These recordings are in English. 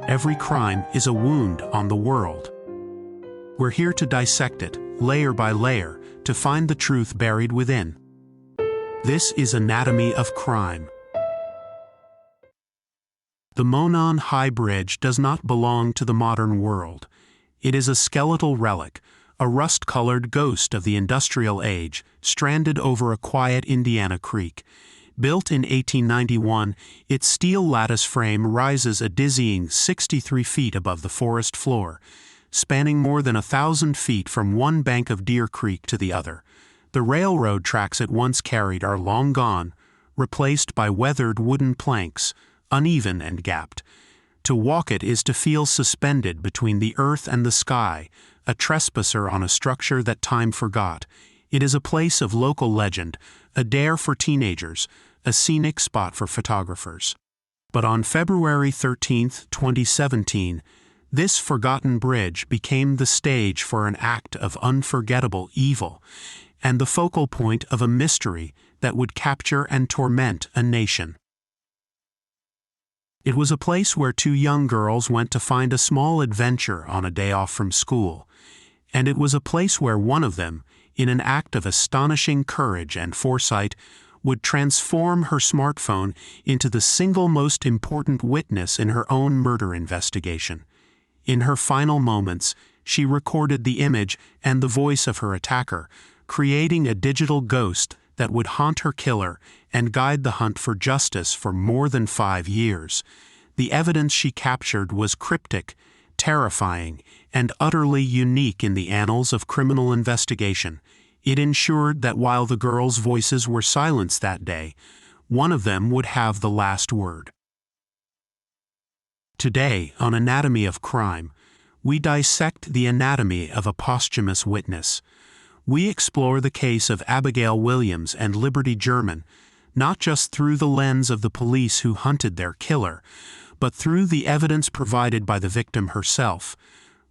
every crime is a wound on the world. We're here to dissect it, layer by layer, to find the truth buried within. This is Anatomy of Crime. The Monon High Bridge does not belong to the modern world. It is a skeletal relic, a rust-colored ghost of the industrial age, stranded over a quiet Indiana creek. Built in 1891, its steel lattice frame rises a dizzying 63 feet above the forest floor, spanning more than 1,000 feet from one bank of Deer Creek to the other. The railroad tracks it once carried are long gone, replaced by weathered wooden planks, uneven and gapped. To walk it is to feel suspended between the earth and the sky, a trespasser on a structure that time forgot. It is a place of local legend, a dare for teenagers, a scenic spot for photographers. But on February 13, 2017, this forgotten bridge became the stage for an act of unforgettable evil, and the focal point of a mystery that would capture and torment a nation. It was a place where two young girls went to find a small adventure on a day off from school, and it was a place where one of them, in an act of astonishing courage and foresight, would transform her smartphone into the single most important witness in her own murder investigation. In her final moments, she recorded the image and the voice of her attacker, creating a digital ghost that would haunt her killer and guide the hunt for justice for more than 5 years. The evidence she captured was cryptic, terrifying, and utterly unique in the annals of criminal investigation. It ensured that while the girls' voices were silenced that day, one of them would have the last word. Today, on Anatomy of Crime, we dissect the anatomy of a posthumous witness. We explore the case of Abigail Williams and Liberty German, not just through the lens of the police who hunted their killer, but through the evidence provided by the victim herself.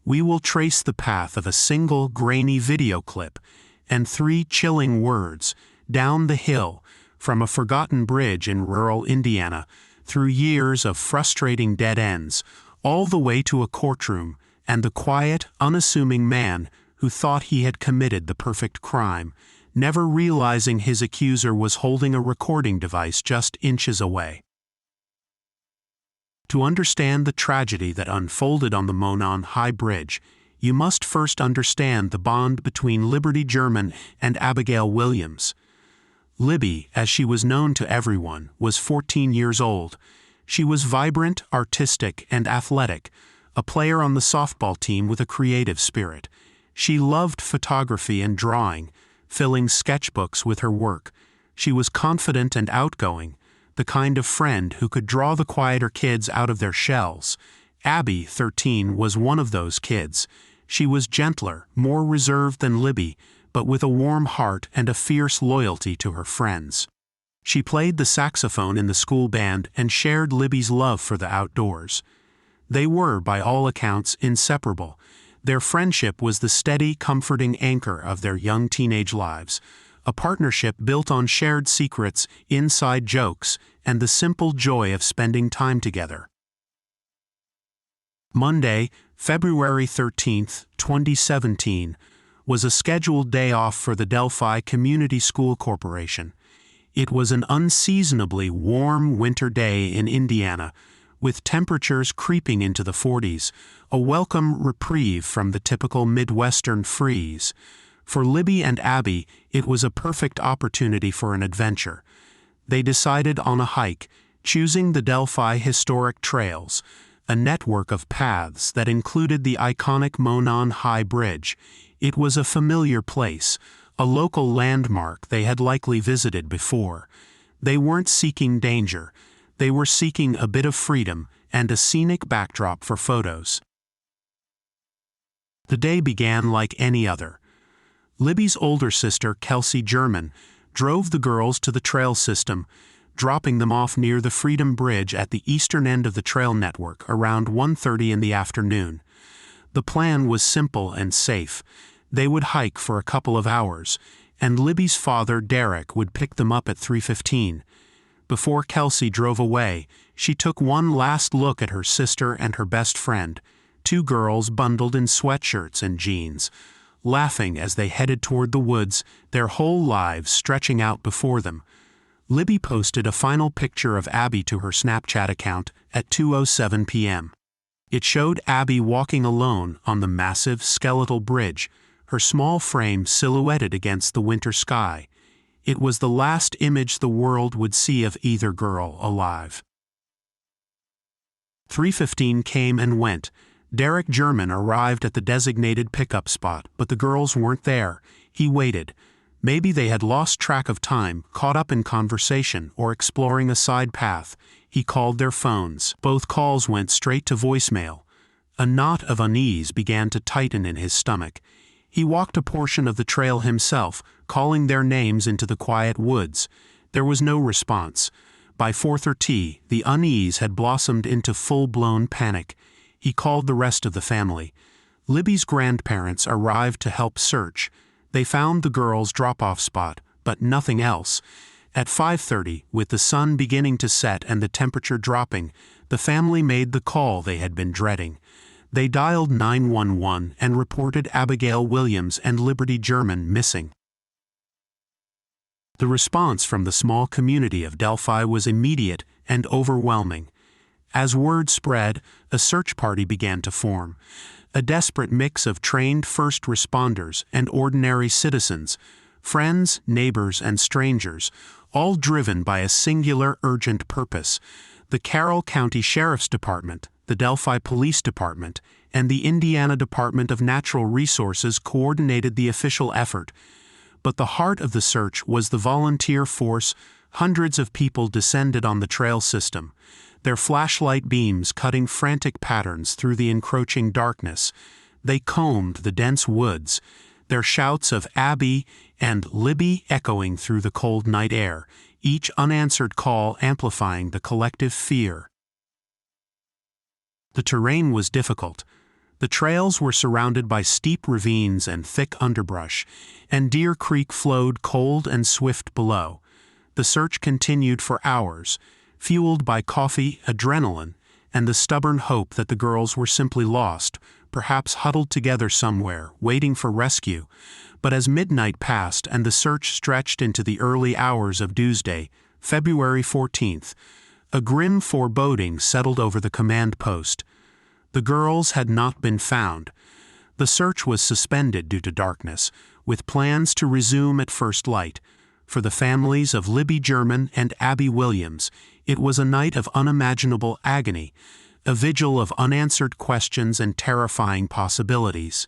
We will trace the path of a single grainy video clip and 3 chilling words down the hill from a forgotten bridge in rural Indiana, through years of frustrating dead ends, all the way to a courtroom and the quiet, unassuming man who thought he had committed the perfect crime, never realizing his accuser was holding a recording device just inches away. To understand the tragedy that unfolded on the Monon High Bridge, you must first understand the bond between Liberty German and Abigail Williams. Libby, as she was known to everyone, was 14 years old. She was vibrant, artistic, and athletic, a player on the softball team with a creative spirit. She loved photography and drawing, filling sketchbooks with her work. She was confident and outgoing, the kind of friend who could draw the quieter kids out of their shells. Abby, 13, was one of those kids. She was gentler, more reserved than Libby, but with a warm heart and a fierce loyalty to her friends. She played the saxophone in the school band and shared Libby's love for the outdoors. They were, by all accounts, inseparable. Their friendship was the steady, comforting anchor of their young teenage lives, a partnership built on shared secrets, inside jokes, and the simple joy of spending time together. Monday, February 13, 2017, was a scheduled day off for the Delphi Community School Corporation. It was an unseasonably warm winter day in Indiana, with temperatures creeping into the 40s, a welcome reprieve from the typical Midwestern freeze. For Libby and Abby, it was a perfect opportunity for an adventure. They decided on a hike, choosing the Delphi Historic Trails, a network of paths that included the iconic Monon High Bridge. It was a familiar place, a local landmark they had likely visited before. They weren't seeking danger. They were seeking a bit of freedom and a scenic backdrop for photos. The day began like any other. Libby's older sister, Kelsey German, drove the girls to the trail system, dropping them off near the Freedom Bridge at the eastern end of the trail network around 1:30 in the afternoon. The plan was simple and safe. They would hike for a couple of hours, and Libby's father, Derek, would pick them up at 3:15. Before Kelsey drove away, She took one last look at her sister and her best friend, two girls bundled in sweatshirts and jeans, laughing as they headed toward the woods, their whole lives stretching out before them. Libby posted a final picture of Abby to her Snapchat account at 2:07 p.m. It showed Abby walking alone on the massive skeletal bridge, her small frame silhouetted against the winter sky. It was the last image the world would see of either girl alive. 3:15 came and went. Derek German arrived at the designated pickup spot, but the girls weren't there. He waited. Maybe they had lost track of time, caught up in conversation, or exploring a side path. He called their phones. Both calls went straight to voicemail. A knot of unease began to tighten in his stomach. He walked a portion of the trail himself, calling their names into the quiet woods. There was no response. By 4:30, the unease had blossomed into full-blown panic. He called the rest of the family. Libby's grandparents arrived to help search. They found the girls' drop-off spot, but nothing else. At 5:30, with the sun beginning to set and the temperature dropping, the family made the call they had been dreading. They dialed 911 and reported Abigail Williams and Liberty German missing. The response from the small community of Delphi was immediate and overwhelming. As word spread, a search party began to form. A desperate mix of trained first responders and ordinary citizens, friends, neighbors, and strangers, all driven by a singular urgent purpose. The Carroll County Sheriff's Department, the Delphi Police Department, and the Indiana Department of Natural Resources coordinated the official effort. But the heart of the search was the volunteer force. Hundreds of people descended on the trail system, their flashlight beams cutting frantic patterns through the encroaching darkness. They combed the dense woods, their shouts of Abby and Libby echoing through the cold night air, each unanswered call amplifying the collective fear. The terrain was difficult. The trails were surrounded by steep ravines and thick underbrush, and Deer Creek flowed cold and swift below. The search continued for hours, fueled by coffee, adrenaline, and the stubborn hope that the girls were simply lost, perhaps huddled together somewhere, waiting for rescue. But as midnight passed and the search stretched into the early hours of Tuesday, February 14th, a grim foreboding settled over the command post. The girls had not been found. The search was suspended due to darkness, with plans to resume at first light. For the families of Libby German and Abby Williams, it was a night of unimaginable agony, a vigil of unanswered questions and terrifying possibilities.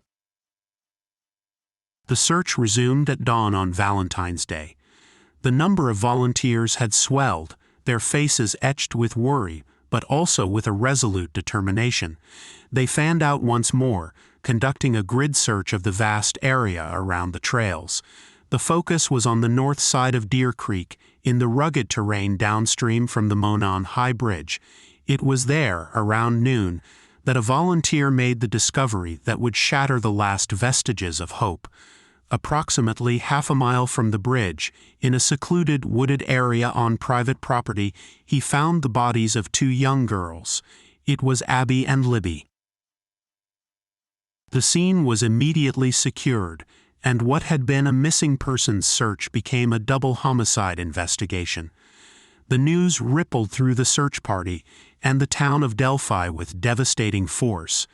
The search resumed at dawn on Valentine's Day. The number of volunteers had swelled, their faces etched with worry, but also with a resolute determination. They fanned out once more, conducting a grid search of the vast area around the trails. The focus was on the north side of Deer Creek, in the rugged terrain downstream from the Monon High Bridge. It was there, around noon, that a volunteer made the discovery that would shatter the last vestiges of hope. Approximately half a mile from the bridge, in a secluded wooded area on private property, he found the bodies of two young girls. It was Abby and Libby. The scene was immediately secured, and what had been a missing persons search became a double homicide investigation. The news rippled through the search party and the town of Delphi with devastating force.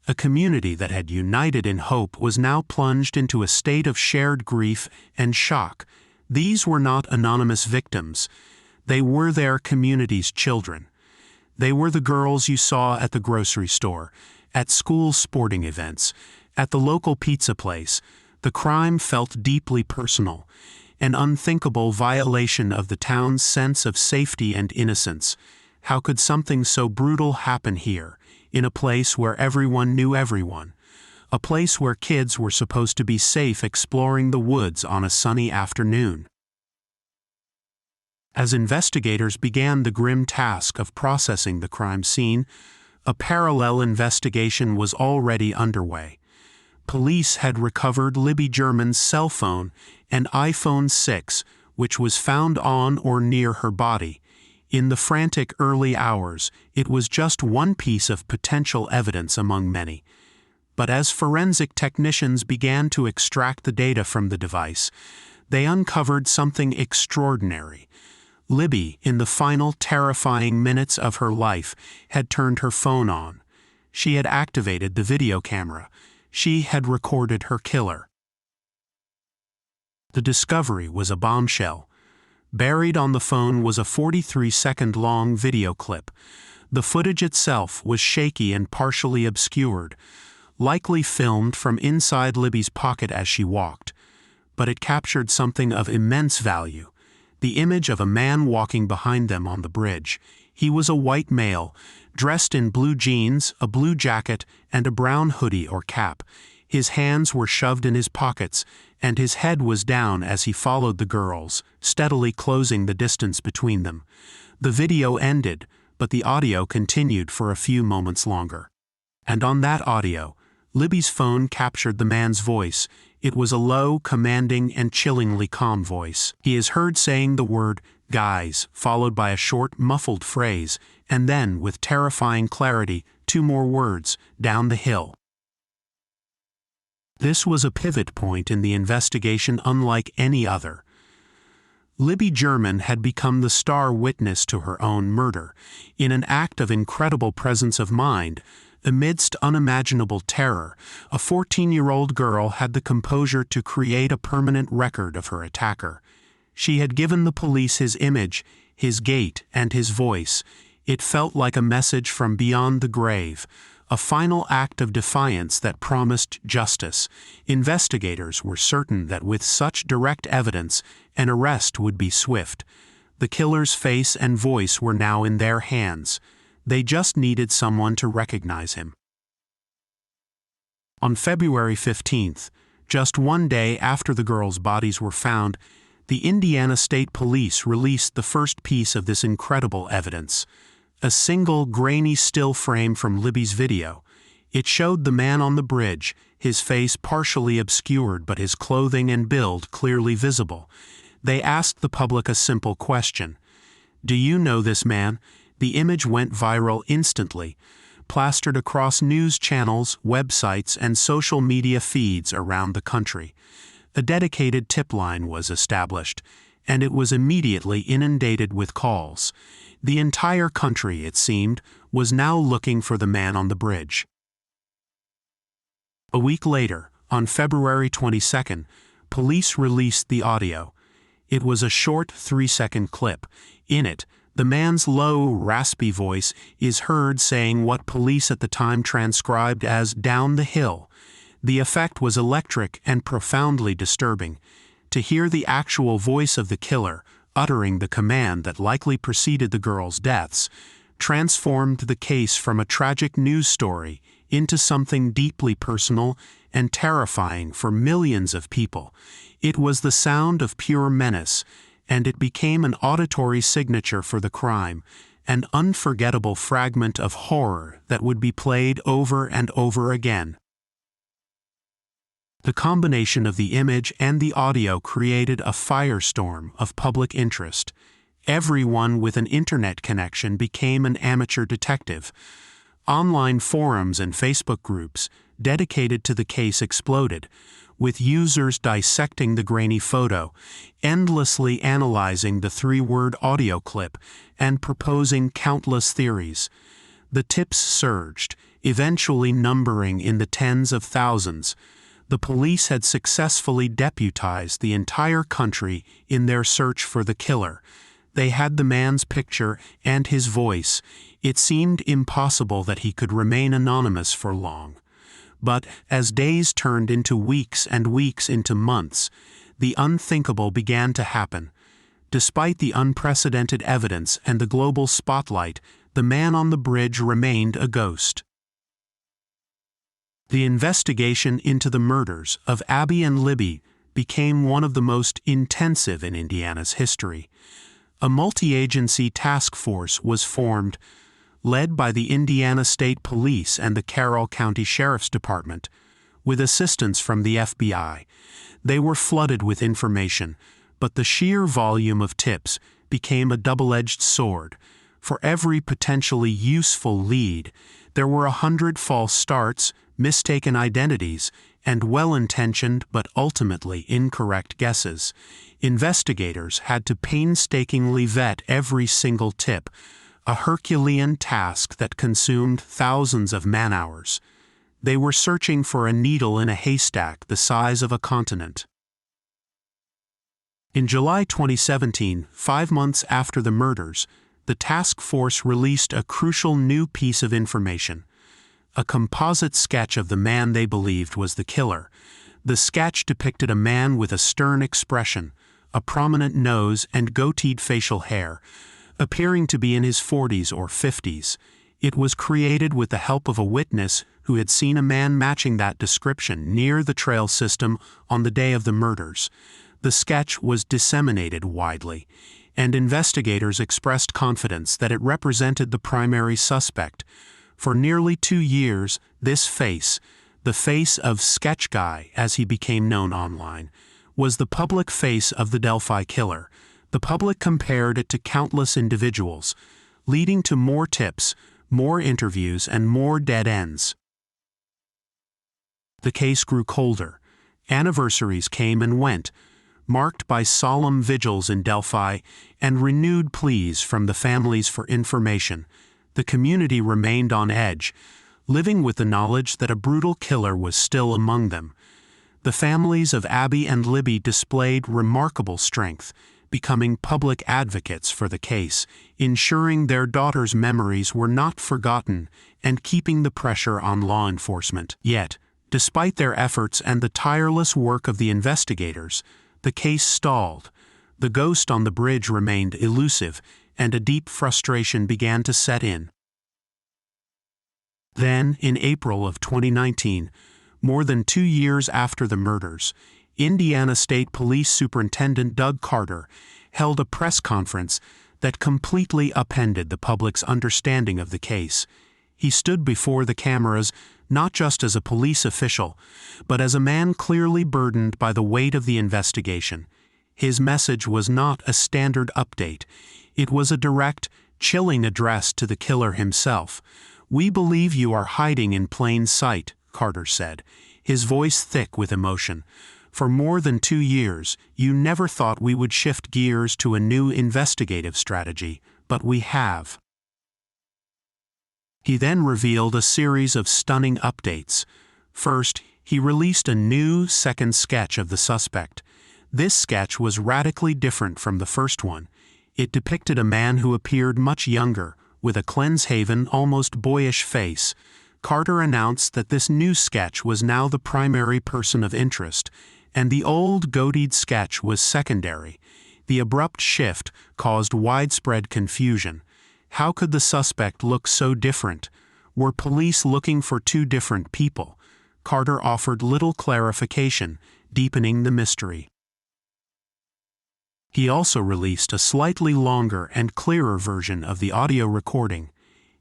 A community that had united in hope was now plunged into a state of shared grief and shock. These were not anonymous victims. They were their community's children. They were the girls you saw at the grocery store, at school sporting events, at the local pizza place. The crime felt deeply personal, an unthinkable violation of the town's sense of safety and innocence. How could something so brutal happen here, in a place where everyone knew everyone? A place where kids were supposed to be safe exploring the woods on a sunny afternoon. As investigators began the grim task of processing the crime scene, a parallel investigation was already underway. Police had recovered Libby German's cell phone and iPhone 6, which was found on or near her body. In the frantic early hours, it was just one piece of potential evidence among many. But as forensic technicians began to extract the data from the device, they uncovered something extraordinary. Libby, in the final terrifying minutes of her life, had turned her phone on. She had activated the video camera. She had recorded her killer. The discovery was a bombshell. Buried on the phone was a 43-second-long video clip. The footage itself was shaky and partially obscured, likely filmed from inside Libby's pocket as she walked. But it captured something of immense value: the image of a man walking behind them on the bridge. He was a white male, dressed in blue jeans, a blue jacket, and a brown hoodie or cap. His hands were shoved in his pockets, and his head was down as he followed the girls, steadily closing the distance between them. The video ended, but the audio continued for a few moments longer. And on that audio, Libby's phone captured the man's voice. It was a low, commanding, and chillingly calm voice. He is heard saying the word, "guys," followed by a short, muffled phrase, and then, with terrifying clarity, 2 more words, "down the hill." This was a pivot point in the investigation unlike any other. Libby German had become the star witness to her own murder. In an act of incredible presence of mind, amidst unimaginable terror, a 14-year-old girl had the composure to create a permanent record of her attacker. She had given the police his image, his gait, and his voice. It felt like a message from beyond the grave, a final act of defiance that promised justice. Investigators were certain that with such direct evidence, an arrest would be swift. The killer's face and voice were now in their hands. They just needed someone to recognize him. On February 15th, just one day after the girls' bodies were found, the Indiana State Police released the first piece of this incredible evidence: a single grainy still frame from Libby's video. It showed the man on the bridge, his face partially obscured but his clothing and build clearly visible. They asked the public a simple question: "Do you know this man?" The image went viral instantly, plastered across news channels, websites, and social media feeds around the country. A dedicated tip line was established, and it was immediately inundated with calls. The entire country, it seemed, was now looking for the man on the bridge. A week later, on February 22nd, police released the audio. It was a short 3-second clip. In it, the man's low, raspy voice is heard saying what police at the time transcribed as "down the hill." The effect was electric and profoundly disturbing. To hear the actual voice of the killer, uttering the command that likely preceded the girls' deaths, transformed the case from a tragic news story into something deeply personal and terrifying for millions of people. It was the sound of pure menace, and it became an auditory signature for the crime, an unforgettable fragment of horror that would be played over and over again. The combination of the image and the audio created a firestorm of public interest. Everyone with an internet connection became an amateur detective. Online forums and Facebook groups dedicated to the case exploded, with users dissecting the grainy photo, endlessly analyzing the 3-word audio clip, and proposing countless theories. The tips surged, eventually numbering in the tens of thousands. The police had successfully deputized the entire country in their search for the killer. They had the man's picture and his voice. It seemed impossible that he could remain anonymous for long. But as days turned into weeks and weeks into months, the unthinkable began to happen. Despite the unprecedented evidence and the global spotlight, the man on the bridge remained a ghost. The investigation into the murders of Abby and Libby became one of the most intensive in Indiana's history. A multi-agency task force was formed, led by the Indiana State Police and the Carroll County Sheriff's Department, with assistance from the FBI. They were flooded with information, but the sheer volume of tips became a double-edged sword. For every potentially useful lead, there were 100 false starts, mistaken identities, and well-intentioned but ultimately incorrect guesses. Investigators had to painstakingly vet every single tip, a Herculean task that consumed thousands of man-hours. They were searching for a needle in a haystack the size of a continent. In July 2017, 5 months after the murders, the task force released a crucial new piece of information: a composite sketch of the man they believed was the killer. The sketch depicted a man with a stern expression, a prominent nose, and goateed facial hair, appearing to be in his 40s or 50s. It was created with the help of a witness who had seen a man matching that description near the trail system on the day of the murders. The sketch was disseminated widely, and investigators expressed confidence that it represented the primary suspect. For nearly 2 years, this face, the face of Sketch Guy as he became known online, was the public face of the Delphi killer. The public compared it to countless individuals, leading to more tips, more interviews, and more dead ends. The case grew colder. Anniversaries came and went, marked by solemn vigils in Delphi and renewed pleas from the families for information. The community remained on edge, living with the knowledge that a brutal killer was still among them. The families of Abby and Libby displayed remarkable strength, becoming public advocates for the case, ensuring their daughters' memories were not forgotten and keeping the pressure on law enforcement. Yet, despite their efforts and the tireless work of the investigators, the case stalled. The ghost on the bridge remained elusive, and a deep frustration began to set in. Then, in April of 2019, more than 2 years after the murders, Indiana State Police Superintendent Doug Carter held a press conference that completely upended the public's understanding of the case. He stood before the cameras not just as a police official, but as a man clearly burdened by the weight of the investigation. His message was not a standard update. It was a direct, chilling address to the killer himself. "We believe you are hiding in plain sight," Carter said, his voice thick with emotion. "For more than 2 years, you never thought we would shift gears to a new investigative strategy, but we have." He then revealed a series of stunning updates. First, he released a new second sketch of the suspect. This sketch was radically different from the first one. It depicted a man who appeared much younger, with a cleanse-haven, almost boyish face. Carter announced that this new sketch was now the primary person of interest, and the old goateed sketch was secondary. The abrupt shift caused widespread confusion. How could the suspect look so different? Were police looking for 2 different people? Carter offered little clarification, deepening the mystery. He also released a slightly longer and clearer version of the audio recording.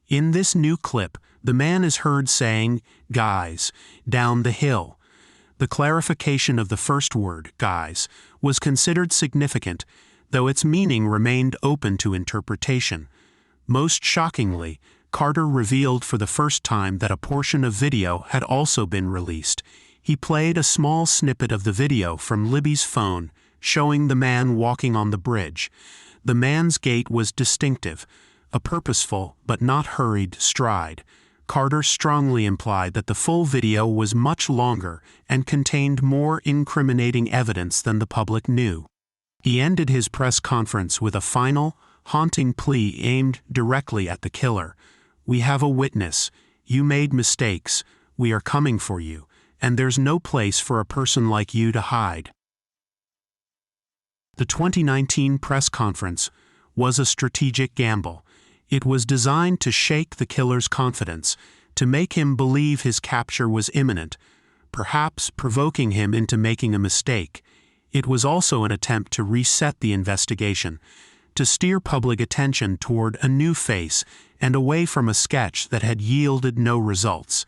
In this new clip, the man is heard saying, "Guys, down the hill." The clarification of the first word, guys, was considered significant, though its meaning remained open to interpretation. Most shockingly, Carter revealed for the first time that a portion of video had also been released. He played a small snippet of the video from Libby's phone, showing the man walking on the bridge. The man's gait was distinctive, a purposeful but not hurried stride. Carter strongly implied that the full video was much longer and contained more incriminating evidence than the public knew. He ended his press conference with a final, haunting plea aimed directly at the killer. "We have a witness. You made mistakes. We are coming for you, and there's no place for a person like you to hide." The 2019 press conference was a strategic gamble. It was designed to shake the killer's confidence, to make him believe his capture was imminent, perhaps provoking him into making a mistake. It was also an attempt to reset the investigation, to steer public attention toward a new face and away from a sketch that had yielded no results.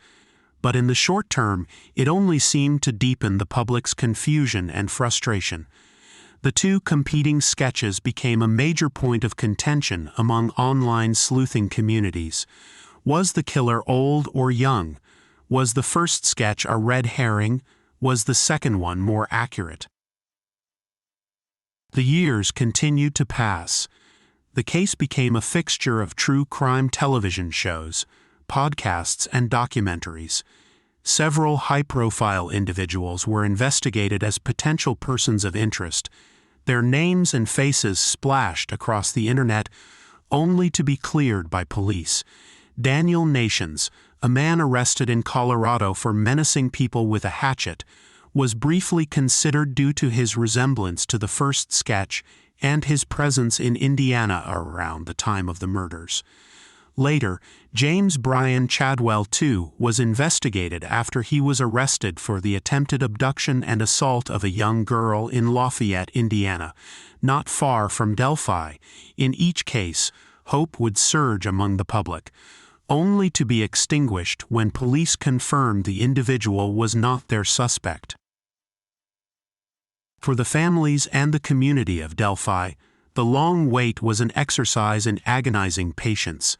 But in the short term, it only seemed to deepen the public's confusion and frustration. The two competing sketches became a major point of contention among online sleuthing communities. Was the killer old or young? Was the first sketch a red herring? Was the second one more accurate? The years continued to pass. The case became a fixture of true crime television shows, podcasts, and documentaries. Several high-profile individuals were investigated as potential persons of interest. Their names and faces splashed across the internet, only to be cleared by police. Daniel Nations, a man arrested in Colorado for menacing people with a hatchet, was briefly considered due to his resemblance to the first sketch and his presence in Indiana around the time of the murders. Later, James Brian Chadwell, too, was investigated after he was arrested for the attempted abduction and assault of a young girl in Lafayette, Indiana, not far from Delphi. In each case, hope would surge among the public, only to be extinguished when police confirmed the individual was not their suspect. For the families and the community of Delphi, the long wait was an exercise in agonizing patience.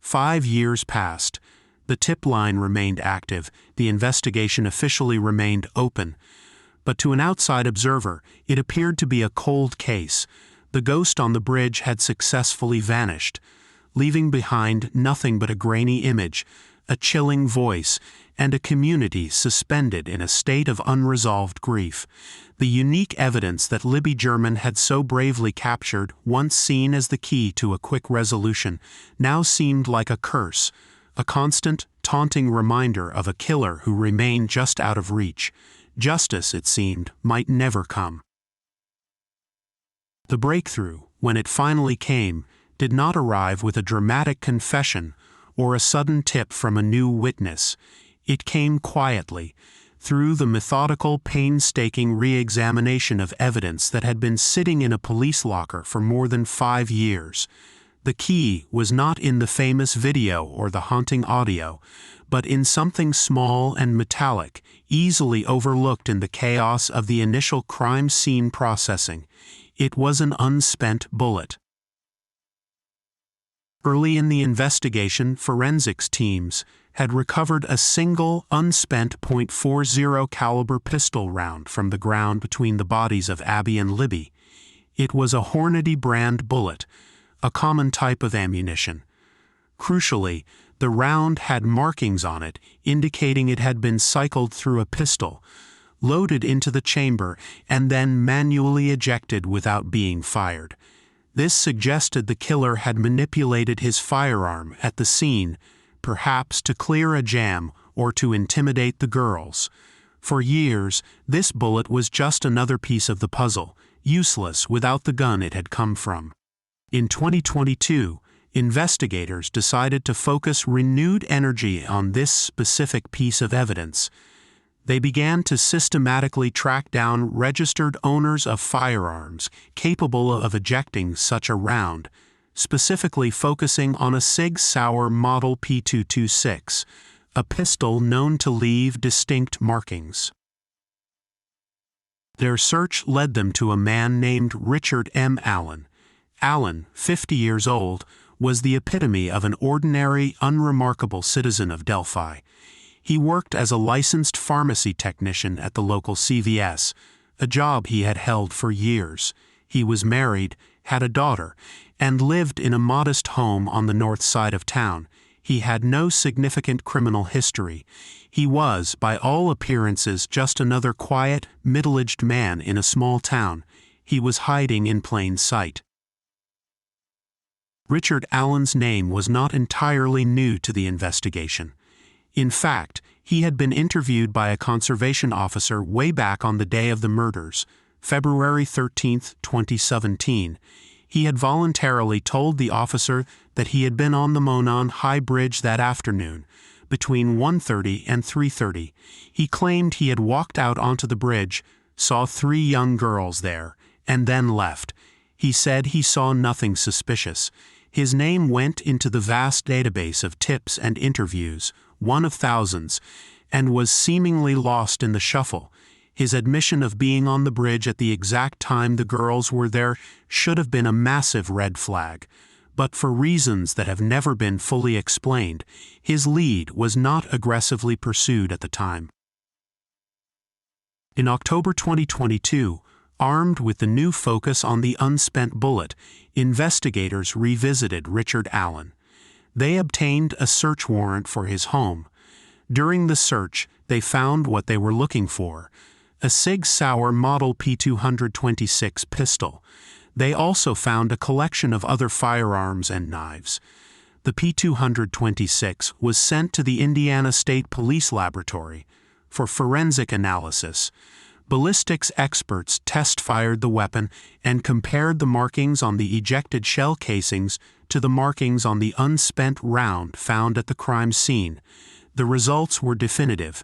5 years passed. The tip line remained active, the investigation officially remained open. But to an outside observer, it appeared to be a cold case. The ghost on the bridge had successfully vanished, leaving behind nothing but a grainy image, a chilling voice, and a community suspended in a state of unresolved grief. The unique evidence that Libby German had so bravely captured, once seen as the key to a quick resolution, now seemed like a curse, a constant, taunting reminder of a killer who remained just out of reach. Justice, it seemed, might never come. The breakthrough, when it finally came, did not arrive with a dramatic confession or a sudden tip from a new witness. It came quietly, through the methodical, painstaking re-examination of evidence that had been sitting in a police locker for more than 5 years. The key was not in the famous video or the haunting audio, but in something small and metallic, easily overlooked in the chaos of the initial crime scene processing. It was an unspent bullet. Early in the investigation, forensics teams had recovered a single unspent .40 caliber pistol round from the ground between the bodies of Abby and Libby. It was a Hornady brand bullet, a common type of ammunition. Crucially, the round had markings on it indicating it had been cycled through a pistol, loaded into the chamber, and then manually ejected without being fired. This suggested the killer had manipulated his firearm at the scene, perhaps to clear a jam or to intimidate the girls. For years, this bullet was just another piece of the puzzle, useless without the gun it had come from. In 2022, investigators decided to focus renewed energy on this specific piece of evidence. They began to systematically track down registered owners of firearms capable of ejecting such a round, specifically focusing on a Sig Sauer Model P226, a pistol known to leave distinct markings. Their search led them to a man named Richard M. Allen. Allen, 50 years old, was the epitome of an ordinary, unremarkable citizen of Delphi. He worked as a licensed pharmacy technician at the local CVS, a job he had held for years. He was married, had a daughter, and lived in a modest home on the north side of town. He had no significant criminal history. He was, by all appearances, just another quiet, middle-aged man in a small town. He was hiding in plain sight. Richard Allen's name was not entirely new to the investigation. In fact, he had been interviewed by a conservation officer way back on the day of the murders, February 13, 2017. He had voluntarily told the officer that he had been on the Monon High Bridge that afternoon, between 1:30 and 3:30. He claimed he had walked out onto the bridge, saw 3 young girls there, and then left. He said he saw nothing suspicious. His name went into the vast database of tips and interviews, one of thousands, and was seemingly lost in the shuffle. His admission of being on the bridge at the exact time the girls were there should have been a massive red flag, but for reasons that have never been fully explained, his lead was not aggressively pursued at the time. In October 2022, armed with the new focus on the unspent bullet, investigators revisited Richard Allen. They obtained a search warrant for his home. During the search, they found what they were looking for: a Sig Sauer Model P226 pistol. They also found a collection of other firearms and knives. The P226 was sent to the Indiana State Police Laboratory for forensic analysis. Ballistics experts test-fired the weapon and compared the markings on the ejected shell casings to the markings on the unspent round found at the crime scene. The results were definitive.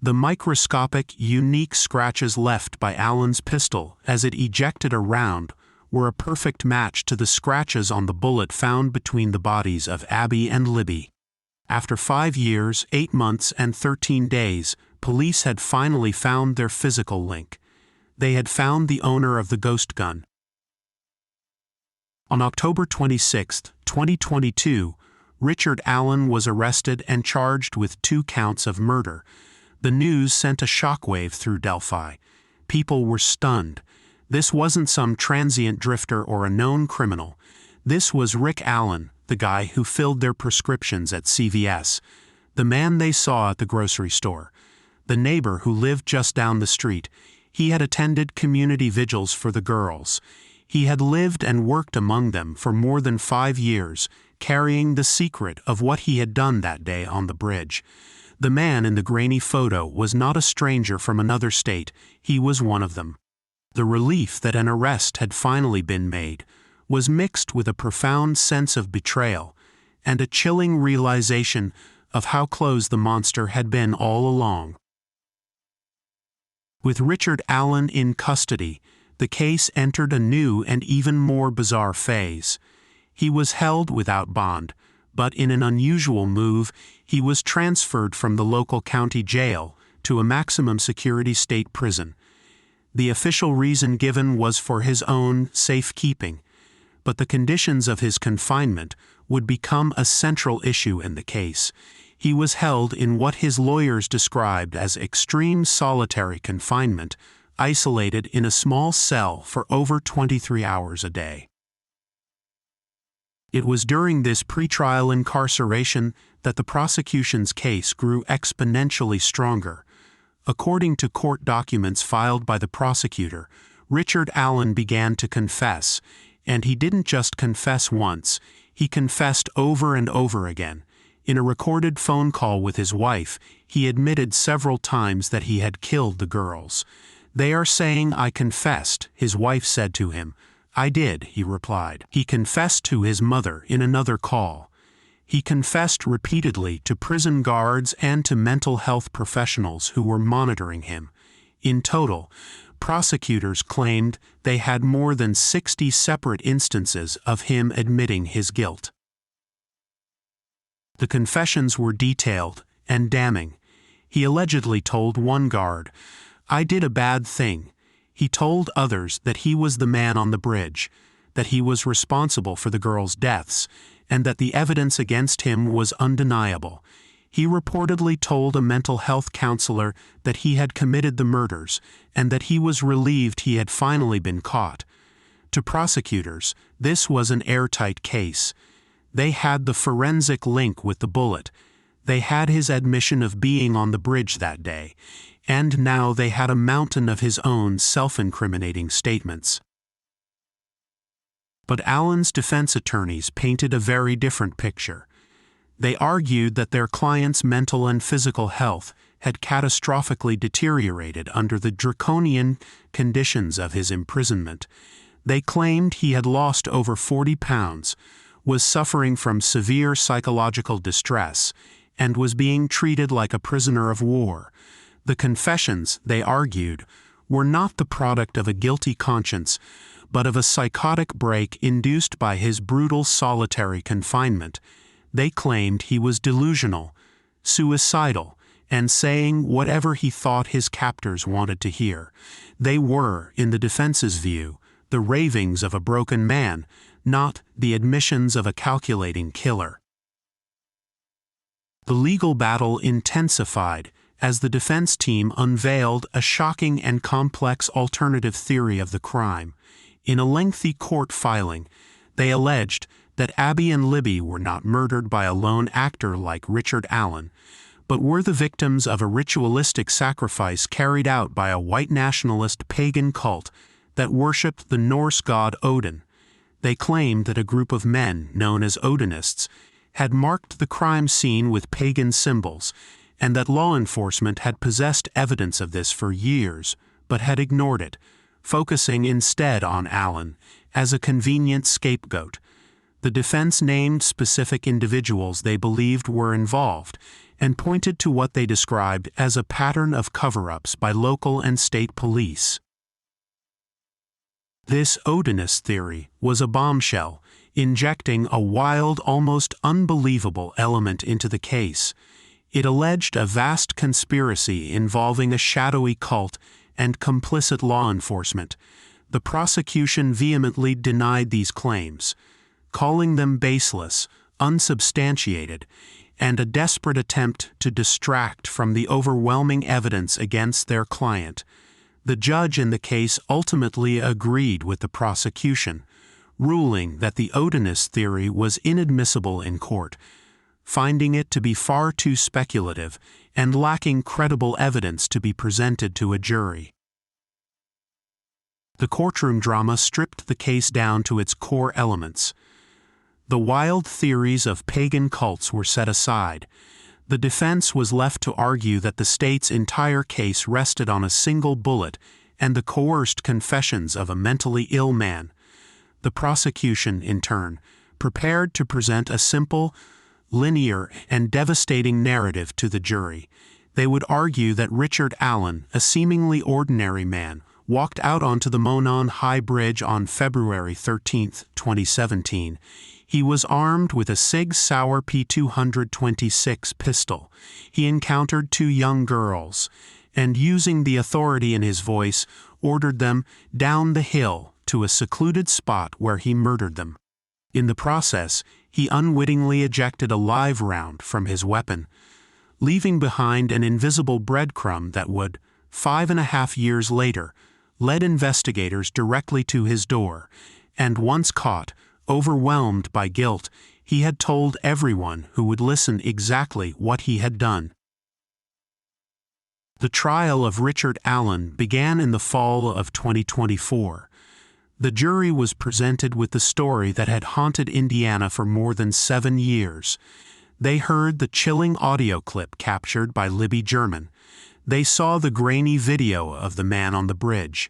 The microscopic, unique scratches left by Allen's pistol as it ejected a round were a perfect match to the scratches on the bullet found between the bodies of Abby and Libby. After 5 years, 8 months, and 13 days, police had finally found their physical link. They had found the owner of the ghost gun. On October 26, 2022, Richard Allen was arrested and charged with 2 counts of murder. The news sent a shockwave through Delphi. People were stunned. This wasn't some transient drifter or a known criminal. This was Rick Allen, the guy who filled their prescriptions at CVS, the man they saw at the grocery store, the neighbor who lived just down the street. He had attended community vigils for the girls. He had lived and worked among them for more than 5 years, carrying the secret of what he had done that day on the bridge. The man in the grainy photo was not a stranger from another state. He was one of them. The relief that an arrest had finally been made was mixed with a profound sense of betrayal and a chilling realization of how close the monster had been all along. With Richard Allen in custody, the case entered a new and even more bizarre phase. He was held without bond, but in an unusual move, he was transferred from the local county jail to a maximum security state prison. The official reason given was for his own safekeeping, but the conditions of his confinement would become a central issue in the case. He was held in what his lawyers described as extreme solitary confinement, isolated in a small cell for over 23 hours a day. It was during this pretrial incarceration that the prosecution's case grew exponentially stronger. According to court documents filed by the prosecutor, Richard Allen began to confess, and he didn't just confess once, he confessed over and over again. In a recorded phone call with his wife, he admitted several times that he had killed the girls. "They are saying I confessed," his wife said to him. "I did," he replied. He confessed to his mother in another call. He confessed repeatedly to prison guards and to mental health professionals who were monitoring him. In total, prosecutors claimed they had more than 60 separate instances of him admitting his guilt. The confessions were detailed and damning. He allegedly told one guard, "I did a bad thing." He told others that he was the man on the bridge, that he was responsible for the girls' deaths, and that the evidence against him was undeniable. He reportedly told a mental health counselor that he had committed the murders and that he was relieved he had finally been caught. To prosecutors, this was an airtight case. They had the forensic link with the bullet. They had his admission of being on the bridge that day, and now they had a mountain of his own self-incriminating statements. But Allen's defense attorneys painted a very different picture. They argued that their client's mental and physical health had catastrophically deteriorated under the draconian conditions of his imprisonment. They claimed he had lost over 40 pounds, was suffering from severe psychological distress, and was being treated like a prisoner of war. The confessions, they argued, were not the product of a guilty conscience, but of a psychotic break induced by his brutal solitary confinement. They claimed he was delusional, suicidal, and saying whatever he thought his captors wanted to hear. They were, in the defense's view, the ravings of a broken man, not the admissions of a calculating killer. The legal battle intensified as the defense team unveiled a shocking and complex alternative theory of the crime. In a lengthy court filing, they alleged that Abby and Libby were not murdered by a lone actor like Richard Allen, but were the victims of a ritualistic sacrifice carried out by a white nationalist pagan cult that worshipped the Norse god Odin. They claimed that a group of men, known as Odinists, had marked the crime scene with pagan symbols, and that law enforcement had possessed evidence of this for years, but had ignored it, focusing instead on Allen as a convenient scapegoat. The defense named specific individuals they believed were involved, and pointed to what they described as a pattern of cover-ups by local and state police. This Odinist theory was a bombshell, injecting a wild, almost unbelievable element into the case. It alleged a vast conspiracy involving a shadowy cult and complicit law enforcement. The prosecution vehemently denied these claims, calling them baseless, unsubstantiated, and a desperate attempt to distract from the overwhelming evidence against their client. The judge in the case ultimately agreed with the prosecution, ruling that the Odinist theory was inadmissible in court, finding it to be far too speculative and lacking credible evidence to be presented to a jury. The courtroom drama stripped the case down to its core elements. The wild theories of pagan cults were set aside. The defense was left to argue that the state's entire case rested on a single bullet and the coerced confessions of a mentally ill man. The prosecution, in turn, prepared to present a simple, linear, and devastating narrative to the jury. They would argue that Richard Allen, a seemingly ordinary man, walked out onto the Monon High Bridge on February 13, 2017. He was armed with a Sig Sauer P226 pistol. He encountered two young girls, and using the authority in his voice, ordered them down the hill to a secluded spot where he murdered them. In the process, he unwittingly ejected a live round from his weapon, leaving behind an invisible breadcrumb that would, 5.5 years later, lead investigators directly to his door, and once caught, overwhelmed by guilt, he had told everyone who would listen exactly what he had done. The trial of Richard Allen began in the fall of 2024. The jury was presented with the story that had haunted Indiana for more than 7 years. They heard the chilling audio clip captured by Libby German. They saw the grainy video of the man on the bridge.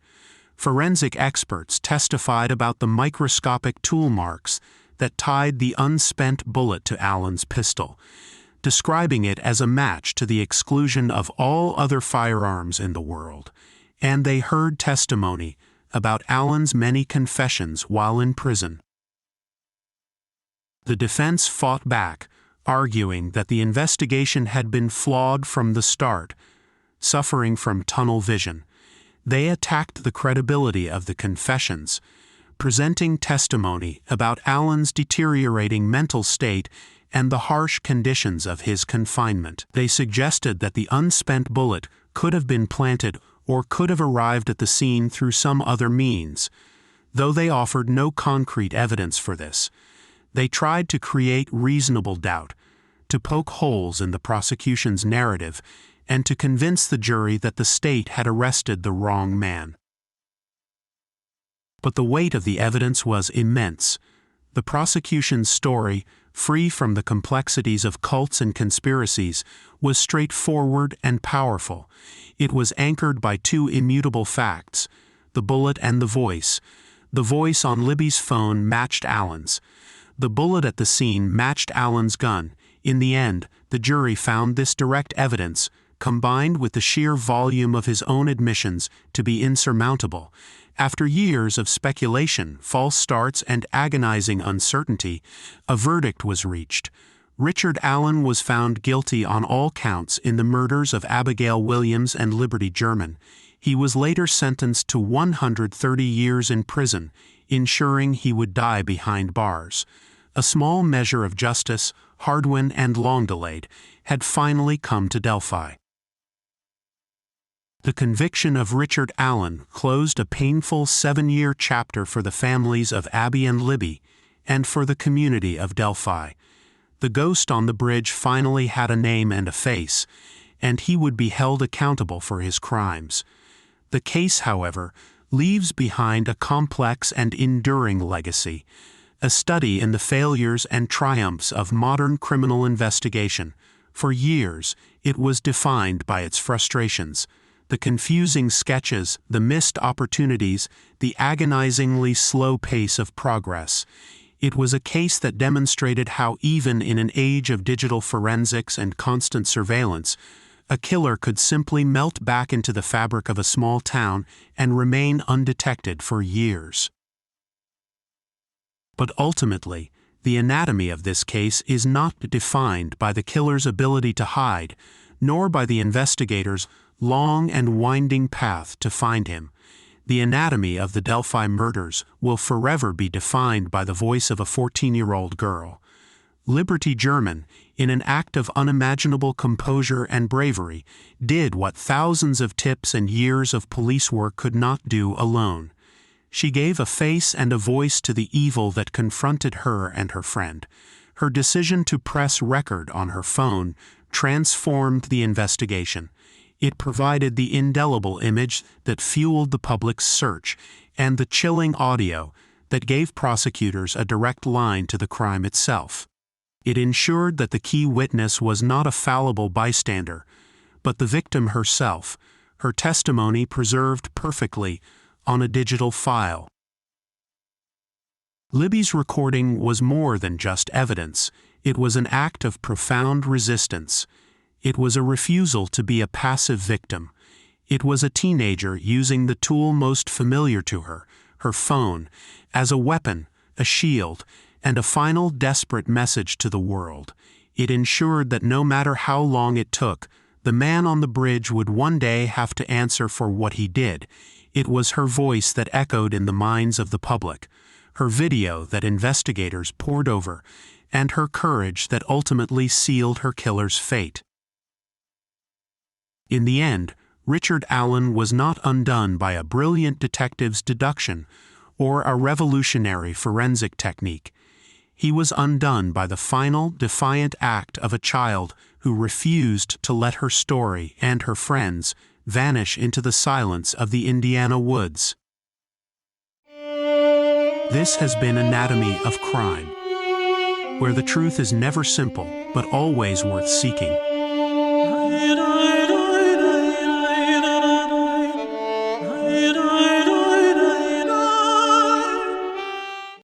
Forensic experts testified about the microscopic tool marks that tied the unspent bullet to Allen's pistol, describing it as a match to the exclusion of all other firearms in the world. And they heard testimony about Allen's many confessions while in prison. The defense fought back, arguing that the investigation had been flawed from the start, suffering from tunnel vision. They attacked the credibility of the confessions, presenting testimony about Allen's deteriorating mental state and the harsh conditions of his confinement. They suggested that the unspent bullet could have been planted or could have arrived at the scene through some other means. Though they offered no concrete evidence for this, they tried to create reasonable doubt, to poke holes in the prosecution's narrative, and to convince the jury that the state had arrested the wrong man. But the weight of the evidence was immense. The prosecution's story, free from the complexities of cults and conspiracies, was straightforward and powerful. It was anchored by two immutable facts: the bullet and the voice. The voice on Libby's phone matched Allen's. The bullet at the scene matched Allen's gun. In the end, the jury found this direct evidence, combined with the sheer volume of his own admissions, to be insurmountable. After years of speculation, false starts, and agonizing uncertainty, a verdict was reached. Richard Allen was found guilty on all counts in the murders of Abigail Williams and Liberty German. He was later sentenced to 130 years in prison, ensuring he would die behind bars. A small measure of justice, hard-won and long delayed, had finally come to Delphi. The conviction of Richard Allen closed a painful 7-year chapter for the families of Abby and Libby, and for the community of Delphi. The ghost on the bridge finally had a name and a face, and he would be held accountable for his crimes. The case, however, leaves behind a complex and enduring legacy, a study in the failures and triumphs of modern criminal investigation. For years, it was defined by its frustrations, the confusing sketches, the missed opportunities, the agonizingly slow pace of progress. It was a case that demonstrated how even in an age of digital forensics and constant surveillance, a killer could simply melt back into the fabric of a small town and remain undetected for years. But ultimately, the anatomy of this case is not defined by the killer's ability to hide, nor by the investigators' long and winding path to find him. The anatomy of the Delphi murders will forever be defined by the voice of a 14-year-old girl. Liberty German, in an act of unimaginable composure and bravery, did what thousands of tips and years of police work could not do alone. She gave a face and a voice to the evil that confronted her and her friend. Her decision to press record on her phone transformed the investigation. It provided the indelible image that fueled the public's search, and the chilling audio that gave prosecutors a direct line to the crime itself. It ensured that the key witness was not a fallible bystander, but the victim herself, her testimony preserved perfectly on a digital file. Libby's recording was more than just evidence. It was an act of profound resistance. It was a refusal to be a passive victim. It was a teenager using the tool most familiar to her, her phone, as a weapon, a shield, and a final desperate message to the world. It ensured that no matter how long it took, the man on the bridge would one day have to answer for what he did. It was her voice that echoed in the minds of the public, her video that investigators pored over, and her courage that ultimately sealed her killer's fate. In the end, Richard Allen was not undone by a brilliant detective's deduction or a revolutionary forensic technique. He was undone by the final, defiant act of a child who refused to let her story and her friends vanish into the silence of the Indiana woods. This has been Anatomy of Crime, where the truth is never simple, but always worth seeking.